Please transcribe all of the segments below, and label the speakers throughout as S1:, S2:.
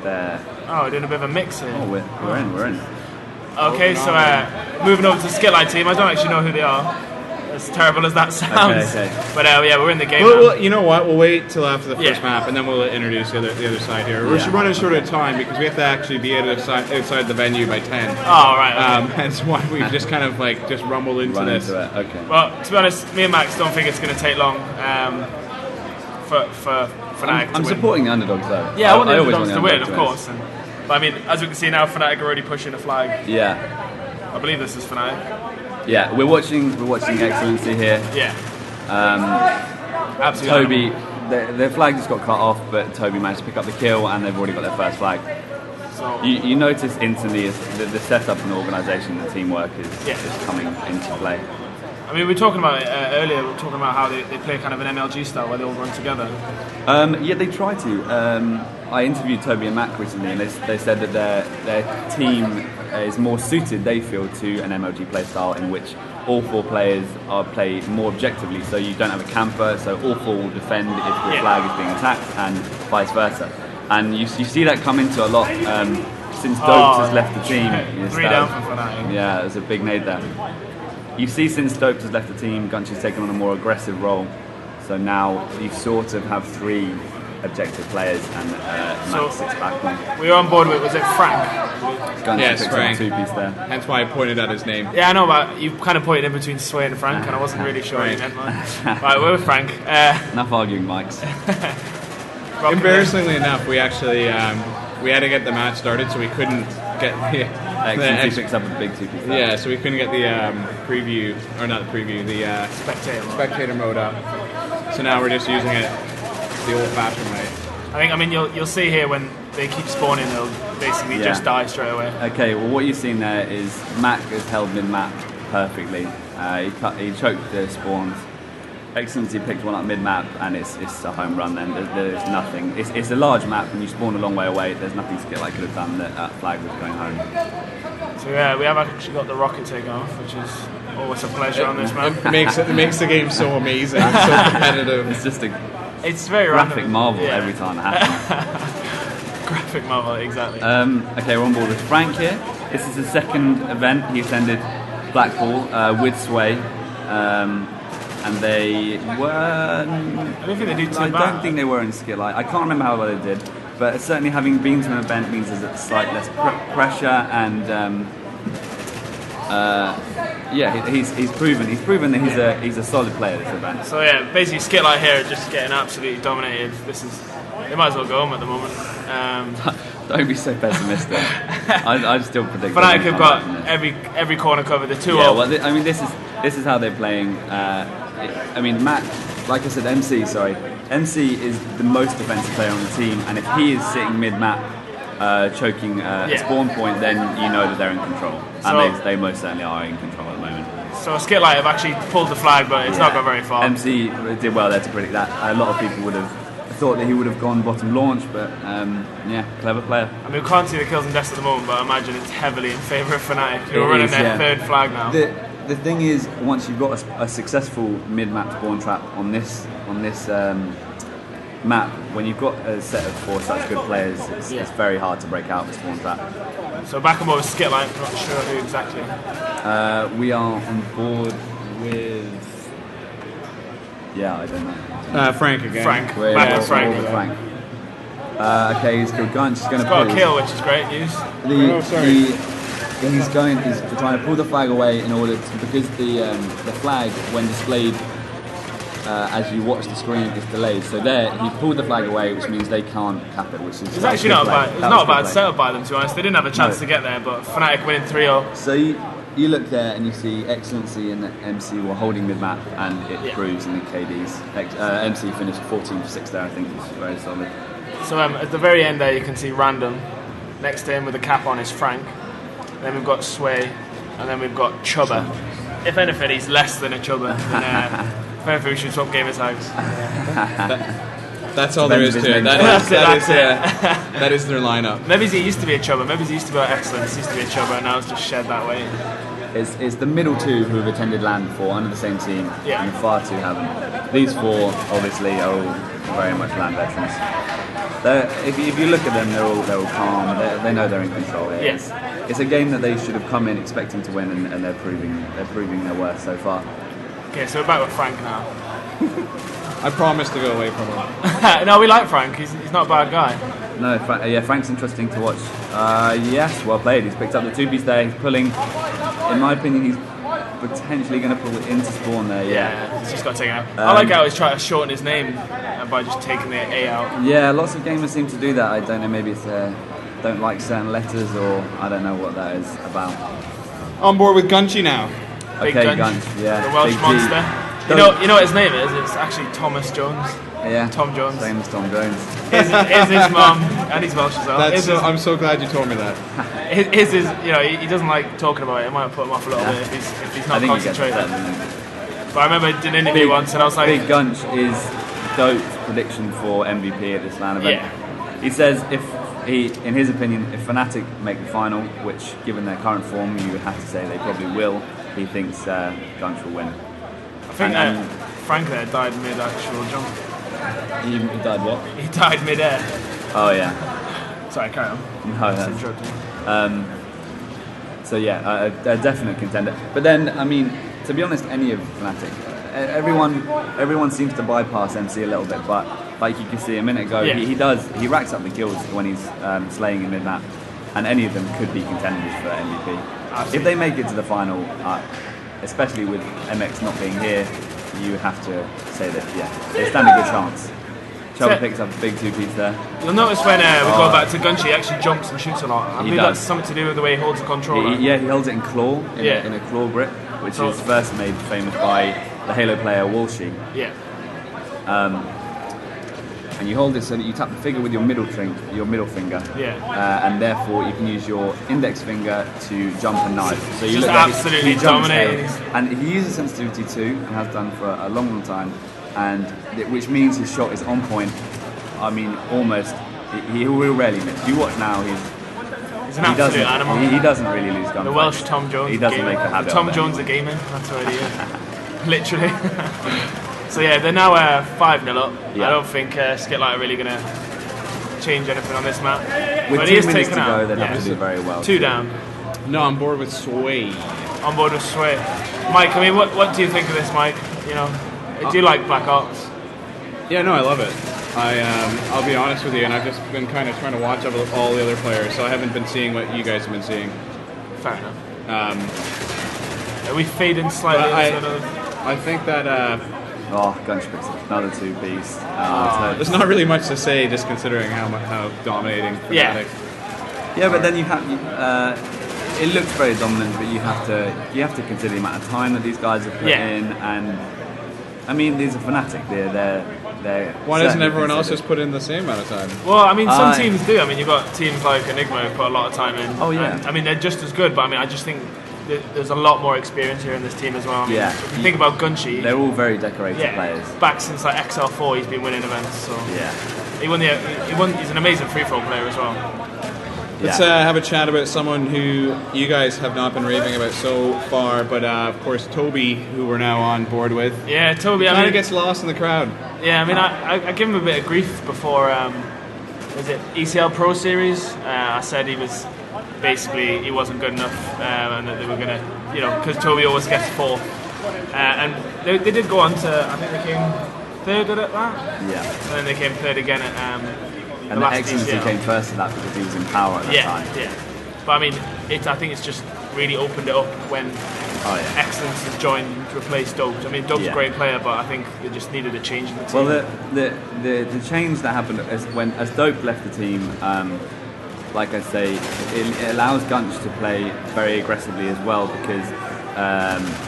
S1: there.
S2: Oh, we're doing a bit of a mix here.
S1: Oh, we're in.
S2: Okay, so moving over to the SkitLite team. I don't actually know who they are, as terrible as that sounds.
S1: Okay.
S2: But yeah, we're in the game now.
S3: Well, you know what? We'll wait till after the first map, and then we'll introduce the other side here. We're running short of time because we have to actually be outside the venue by 10.
S2: Oh, right. Okay.
S3: That's why we've just kind of just rumbled into this.
S1: Into it. Okay.
S2: Well, to be honest, me and Max don't think it's going to take long for Fnatic
S1: I'm
S2: to win.
S1: supporting the underdogs though.
S2: Yeah, I want the
S1: always
S2: underdogs to win, of
S1: win.
S2: course. But I mean, as we can see now, Fnatic are already pushing a flag.
S1: Yeah.
S2: I believe this is Fnatic.
S1: Yeah, we're watching Excellency here.
S2: Yeah. Absolutely.
S1: Toby, their flag just got cut off, but Toby managed to pick up the kill, and they've already got their first flag.
S2: So
S1: You notice instantly the setup and the organisation, the teamwork is coming into play.
S2: I mean, we were talking about it earlier. We were talking about how they play kind of an MLG style where they all run together.
S1: Yeah, they try to. I interviewed Toby and Mac recently, and they said that their team is more suited, they feel, to an MLG play style in which all four players play more objectively. So you don't have a camper, so all four will defend if your flag is being attacked, and vice versa. And you see that come into a lot since Dopes has left the team.
S2: 3 down for Fnatic.
S1: Yeah, there's a big nade there. You see, since Dopes has left the team, Gunchy's taken on a more aggressive role. So now you sort of have 3 objective players, and Max sits back on.
S2: We were on board with, was it Frank?
S1: Gunchy picked
S3: Frank.
S1: up 2-piece there.
S3: Hence why I pointed out his name.
S2: Yeah, I know, but you kind of pointed in between Sway and Frank, and I wasn't really sure what you meant, man. Right, we're with Frank.
S1: Enough arguing, Mikes.
S3: Embarrassingly enough, we actually we had to get the match started, so we couldn't get the.
S1: He picks up a big 2-piece there.
S3: Yeah, so we couldn't get the preview, or not the preview, the spectator mode up. So now we're just using it the old-fashioned way.
S2: I mean, you'll see here when they keep spawning, they'll basically just die straight away.
S1: Okay, well, what you've seen there is Mac has held mid-map perfectly. He choked the spawns. Excellency picked one up mid-map, and it's a home run then. There's nothing. It's a large map, and you spawn a long way away. There's nothing SkitLite could have done that flag was going home.
S2: So yeah, we have actually got the rocket taken off, which is always a pleasure on this map.
S3: It makes the game so amazing, so competitive.
S1: It's just
S2: it's very
S1: graphic
S2: random.
S1: marvel every time it happens.
S2: Graphic marvel, exactly.
S1: Okay, we're on board with Frank here. This is the second event he attended Blackpool with Sway. And they were.
S2: I don't think they do too bad.
S1: I don't think they were in SkitLite. I can't remember how well they did, but certainly having been to an event means there's a slight less pressure, and he's proven that he's a solid player at this event.
S2: So yeah, basically SkitLite here are just getting absolutely dominated. They might as well go home at the moment.
S1: Don't be so pessimistic. I still predict.
S2: Fnatic have got every corner covered. The 2-0.
S1: Yeah, well, this is how they're playing. Matt, like I said, MC is the most defensive player on the team, and if he is sitting mid-map choking a spawn point, then you know that they're in control, and they most certainly are in control at the moment.
S2: So SkitLite have actually pulled the flag, but it's not gone very far.
S1: MC did well there to predict that. A lot of people would have thought that he would have gone bottom launch, but clever player.
S2: I mean, we can't see the kills and deaths at the moment, but I imagine it's heavily in favour of Fnatic, who are running their 3rd flag now.
S1: The thing is, once you've got a successful mid-map spawn trap on this map, when you've got a set of 4 such good players, it's very hard to break out the spawn trap.
S2: So back on board with SkitLite, I'm not sure who exactly.
S1: We are on board with... Yeah, I don't know.
S3: Frank again.
S2: Frank.
S1: We're
S2: Back
S1: on
S2: with Frank.
S1: board with Frank. Okay, he's killed Gunch. He's
S2: got a kill, which is great news.
S1: He's trying to pull the flag away in order to, because the flag, when displayed as you watch the screen, is delayed. So there, he pulled the flag away, which means they can't cap it, which is.
S2: It's actually not a bad setup by them, to be honest. They didn't have a chance to get there, but Fnatic winning 3-0.
S1: So you look there and you see Excellency and MC were holding mid-map, and it proves in the KDs. MC finished 14 for 6 there, I think, which is very solid.
S2: So at the very end there, you can see Random. Next to him with a cap on is Frank. Then we've got Sway, and then we've got Chubba. If anything, he's less than a Chubba. If anything, we should swap gamer tags.
S3: That's all there is to it. That is their lineup.
S2: Maybe he used to be a Chubba. Maybe he used to be excellent. He used to be a Chubba, and now it's just shed that way.
S1: It's the middle 2 who have attended LAN before under the same team, and the far 2 haven't. These 4 obviously are all very much LAN veterans. If you look at them, they're all calm. They know they're in control. It's a game that they should have come in expecting to win, and they're proving their worth so far.
S2: Okay, so we're back with Frank now.
S3: I promise to go away from him.
S2: No, we like Frank. He's not a bad guy.
S1: No, Frank's interesting to watch. Yes, well played. He's picked up the 2-piece there. He's pulling. In my opinion, he's potentially going to pull it into spawn there.
S2: Yeah, he's just got to take it out. I like how he's trying to shorten his name by just taking the A out.
S1: Yeah, lots of gamers seem to do that. I don't know, maybe it's don't like certain letters, or I don't know what that is about.
S3: On board with Gunchy now.
S2: Big
S1: Okay,
S2: Gunch,
S1: yeah.
S2: the Welsh
S1: Big G.
S2: monster. You know what his name is? It's actually Thomas Jones.
S1: Yeah,
S2: Tom Jones.
S1: Same as Tom Jones.
S2: Is his mum, and he's Welsh as well.
S3: I'm so glad you told me that.
S2: His he doesn't like talking about it. It might put him off a little bit if he's not concentrating. But I remember I did an interview once, and I was like,
S1: Big Gunch is Dope's prediction for MVP at this LAN event.
S2: Yeah.
S1: He says in his opinion, if Fnatic make the final, which given their current form, you would have to say they probably will, he thinks Gunch will win.
S2: I think Frank there died mid-actual jump.
S1: He died what?
S2: He died mid-air.
S1: Oh yeah.
S2: Sorry, carry on.
S1: No, that's so yeah, a definite contender. But then, I mean, to be honest, any of Fnatic, everyone seems to bypass MC a little bit. But like you can see a minute ago, he racks up the kills when he's slaying in mid-map, and any of them could be contenders for MVP. Absolutely. If they make it to the final, especially with MX not being here, you have to say that they stand a good chance. Chubb picks up a big 2-piece there.
S2: You'll notice when we go back to Gunchy, he actually jumps and shoots a lot. I believe that's something to do with the way he holds the controller.
S1: He holds it in claw, in a claw grip, which is first made famous by the Halo player Walshy.
S2: Yeah.
S1: And you hold it so that you tap the figure with your middle finger.
S2: Yeah.
S1: And therefore you can use your index finger to jump and knife. So you
S2: just
S1: look
S2: absolutely dominating.
S1: And he uses sensitivity too, and has done for a long time. And which means his shot is on point. I mean, almost. He will rarely miss. You watch now,
S2: he's an absolute animal.
S1: He doesn't really lose gunfights.
S2: The Welsh Tom Jones.
S1: He doesn't make a habit.
S2: Tom Jones, the gamer. That's what he is. Literally. So yeah, they're now 5-0 up. Yeah. I don't think SkitLite are really going to change anything on this map.
S1: With 2 minutes to go, they'll have to do very well.
S2: 2 down.
S3: No, on board with Sway.
S2: On board with Sway. Mike, I mean, what do you think of this, Mike? You know, do you like Black Ops?
S3: Yeah, no, I love it. I'll be honest with you, and I've just been kind of trying to watch all the other players, so I haven't been seeing what you guys have been seeing.
S2: Fair enough. Are we fading slightly?
S3: I think that...
S1: Gunch picks up another 2-piece.
S3: There's not really much to say, just considering how dominating Fnatic.
S1: Yeah, but then you have... it looks very dominant, but you have to consider the amount of time that these guys have put in, and... I mean, these are Fnatic. They're
S3: Why doesn't everyone else just put in the same amount of time?
S2: Well, I mean, some teams do. I mean, you've got teams like Enigma who put a lot of time in.
S1: Oh, yeah.
S2: And, I mean, they're just as good, but I mean, I just think there's a lot more experience here in this team as well. I mean, if you think about Gunchy...
S1: They're all very decorated players.
S2: Back since like XL4, he's been winning events. So he's an amazing free-throw player as well.
S3: Let's have a chat about someone who you guys have not been raving about so far, but of course Toby, who we're now on board with.
S2: Yeah, Toby.
S3: Kind of gets lost in the crowd.
S2: Yeah, I mean, I give him a bit of grief before. Was it ECL Pro Series? I said he wasn't good enough, and that they were gonna, because Toby always gets 4th, and they did go on to, I think they came 3rd at that.
S1: Yeah.
S2: And then they came 3rd again at.
S1: And the Excellency came first in that because he was in power at that time.
S2: Yeah. But I mean, I think it's just really opened it up when Excellence has joined to replace Dope. I mean, Dope's a great player, but I think they just needed a change in the team.
S1: Well, the change that happened as Dope left the team, like I say, it allows Gunch to play very aggressively as well, because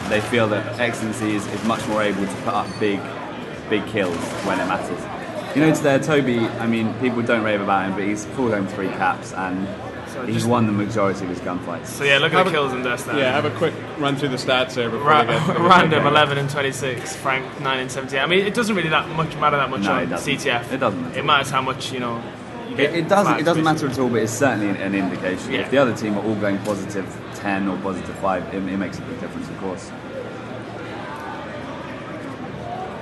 S1: they feel that Excellency is much more able to put up big kills when it matters. Toby, I mean, people don't rave about him, but he's pulled home 3 caps, and he's won the majority of his gunfights.
S2: So yeah, look at the kills in Dust now.
S3: Yeah, have a quick run through the stats there before we get
S2: Random 11 and 26, Frank 9 and 17. I mean, it doesn't really matter that much on CTF.
S1: It doesn't.
S2: It matters how much you get.
S1: It doesn't matter at all, but it's certainly an indication.
S2: Yeah.
S1: If the other team are all going positive 10 or positive 5, it makes a big difference, of course.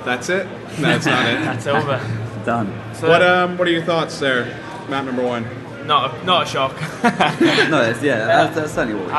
S3: That's it? No, that's not it.
S2: That's over.
S1: Done.
S2: So
S3: What are your thoughts there, map number 1?
S2: not a shock.
S1: No, that's certainly what we